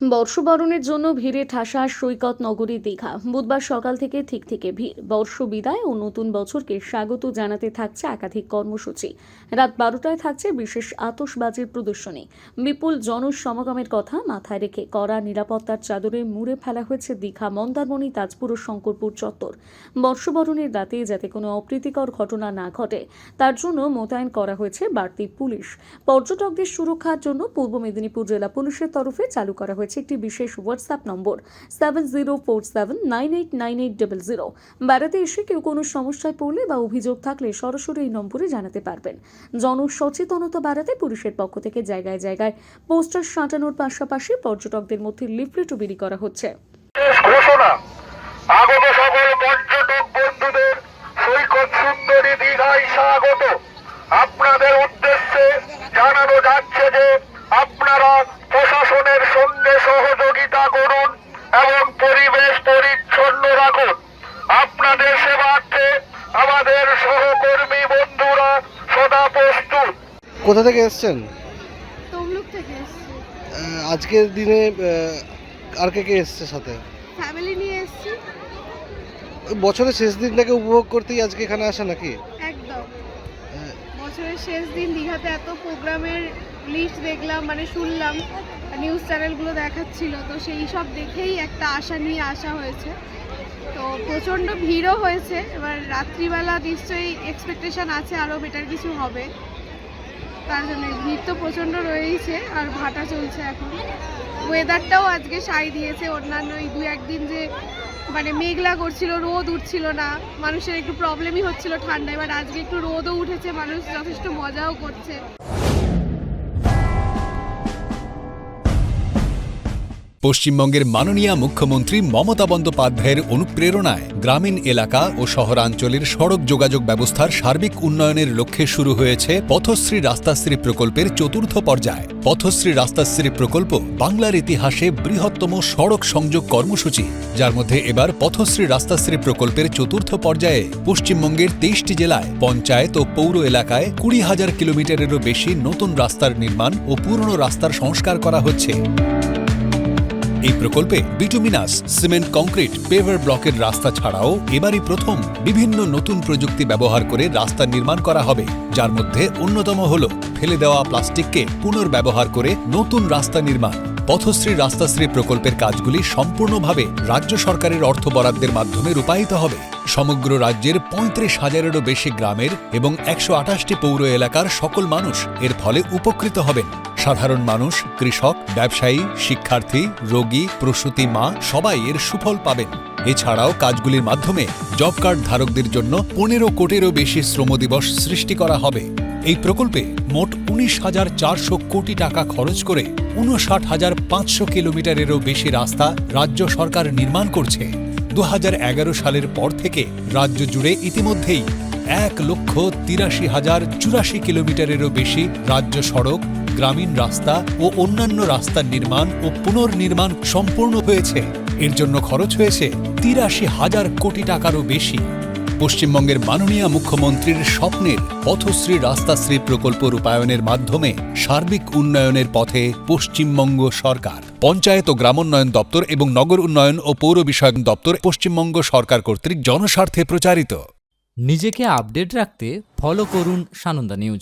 বর্ষবরণের জন্য ভিড়ে ঠাসা সৈকত নগরী দীঘা। বুধবার সকাল থেকে থেকে ভিড়। বর্ষ বিদায় ও নতুন বছরকে স্বাগত জানাতে থাকছে একাধিক কর্মসূচি। রাত 12টায় থাকছে বিশেষ আতশবাজির প্রদর্শনী। বিপুল জনসমাগমের কথা মাথায় রেখে কড়া নিরাপত্তার চাদরে মুড়ে ফেলা হয়েছে দীঘা, মন্দারমণি, তাজপুর ও শঙ্করপুর চত্বর। বর্ষবরণের রাতে যাতে কোনো অপ্রীতিকর ঘটনা না ঘটে তার জন্য মোতায়েন করা হয়েছে বাড়তি পুলিশ। পর্যটকদের সুরক্ষার জন্য পূর্ব মেদিনীপুর জেলা পুলিশের তরফে চালু করা হয়েছে একটি বিশেষ হোয়াটসঅ্যাপ নম্বর 7047989800। বেড়াতে এসে কেউ কোনো সমস্যায় পড়লে বা অভিযোগ থাকলে সরাসরি এই নম্বরে জানাতে পারবেন। জনসচেতনতা বাড়াতে পুলিশের পক্ষ থেকে জায়গায় জায়গায় পোস্টার সাঁটানোর পাশাপাশি পর্যটকদের মধ্যে লিফলেটও বিলি করা হচ্ছে। ঘোষণা, আগত সকল পর্যটক বন্ধুদের সৈকত সুন্দরী দীঘায় স্বাগত। আপনাদের উদ্দেশ্যে জানানো যাচ্ছে যে আপনারা প্রশাসনের সঙ্গে সহযোগিতা করুন এবং পরিবেশ পরিচ্ছন্ন রাখুন। আপনাদের সেবার্থে আমাদের সহকর্মী বন্ধুরা সদা প্রস্তুত। কোথা থেকে এসেছেন? তমলুক থেকে এসেছি। আজকের দিনে আর কে এসছে সাথে? ফ্যামিলি নিয়ে এসেছি। বছরের শেষ দিনটাকে উপভোগ করতেই আজকে এখানে আসা নাকি? একদম বছরের শেষ দিন দীঘাতে এত প্রোগ্রামের লিস্ট দেখলাম, মানে শুনলাম, নিউজ চ্যানেলগুলো দেখাচ্ছিল, তো সেই সব দেখেই একটা আশা নিয়ে আসা হয়েছে। তো প্রচণ্ড ভিড়ও হয়েছে। এবার রাত্রিবেলা নিশ্চয়ই এক্সপেকটেশন আছে আরও বেটার কিছু হবে, তার জন্য ভিড় তো প্রচণ্ড রয়েছে। আর ভাটা চলছে এখন। ওয়েদারটাও আজকে সায় দিয়েছে। অন্যান্য এই 2-1 দিন যে মানে মেঘলা করছিল, রোদ উঠছিল না, মানুষের একটু প্রবলেমই হচ্ছিল ঠান্ডা। এবার আজকে একটু রোদও উঠেছে, মানুষ যথেষ্ট মজাও করছে। পশ্চিমবঙ্গের মাননীয় মুখ্যমন্ত্রী মমতা বন্দ্যোপাধ্যায়ের অনুপ্রেরণায় গ্রামীণ এলাকা ও শহরাঞ্চলের সড়ক যোগাযোগ ব্যবস্থার সার্বিক উন্নয়নের লক্ষ্যে শুরু হয়েছে পথশ্রী রাস্তাশ্রী প্রকল্পের চতুর্থ পর্যায়। পথশ্রী রাস্তাশ্রী প্রকল্প বাংলার ইতিহাসে বৃহত্তম সড়ক সংযোগ কর্মসূচি, যার মধ্যে এবার পথশ্রী রাস্তাশ্রী প্রকল্পের চতুর্থ পর্যায়ে পশ্চিমবঙ্গের 23টি জেলায় পঞ্চায়েত ও পৌর এলাকায় 20,000 কিলোমিটারেরও বেশি নতুন রাস্তার নির্মাণ ও পুরনো রাস্তার সংস্কার করা হচ্ছে। এই প্রকল্পে বিটুমিনাস, সিমেন্ট, কংক্রিট, পেভার ব্লকের রাস্তা ছাড়াও এবারই প্রথম বিভিন্ন নতুন প্রযুক্তি ব্যবহার করে রাস্তা নির্মাণ করা হবে, যার মধ্যে অন্যতম হল ফেলে দেওয়া প্লাস্টিককে পুনর্ব্যবহার করে নতুন রাস্তা নির্মাণ। পথশ্রী রাস্তাশ্রী প্রকল্পের কাজগুলি সম্পূর্ণভাবে রাজ্য সরকারের অর্থ বরাদ্দের মাধ্যমে রূপায়িত হবে। সমগ্র রাজ্যের 35,000-এরও বেশি গ্রামের এবং 128টি পৌর এলাকার সকল মানুষ এর ফলে উপকৃত হবেন। সাধারণ মানুষ, কৃষক, ব্যবসায়ী, শিক্ষার্থী, রোগী, প্রসূতি মা সবাই এর সুফল পাবেন। এছাড়াও কাজগুলির মাধ্যমে জব কার্ড ধারকদের জন্য 15 কোটিরও বেশি শ্রমদিবস সৃষ্টি করা হবে। এই প্রকল্পে মোট 19,400 কোটি টাকা খরচ করে 59,500 কিলোমিটারেরও বেশি রাস্তা রাজ্য সরকার নির্মাণ করছে। 2011 সালের পর থেকে রাজ্য জুড়ে ইতিমধ্যেই 1,83,084 কিলোমিটারেরও বেশি রাজ্য সড়ক, গ্রামীণ রাস্তা ও অন্যান্য রাস্তার নির্মাণ ও পুনর্নির্মাণ সম্পূর্ণ হয়েছে। এর জন্য খরচ হয়েছে 83,000 কোটি টাকারও বেশি। পশ্চিমবঙ্গের মাননীয় মুখ্যমন্ত্রীর স্বপ্নের পথশ্রী রাস্তাশ্রী প্রকল্প রূপায়ণের মাধ্যমে সার্বিক উন্নয়নের পথে পশ্চিমবঙ্গ সরকার। পঞ্চায়েত ও গ্রামোন্নয়ন দপ্তর এবং নগর উন্নয়ন ও পৌর বিষয়ক দপ্তর পশ্চিমবঙ্গ সরকার কর্তৃক জনস্বার্থে প্রচারিত। নিজেকে আপডেট রাখতে ফলো করুন সানন্দা নিউজ।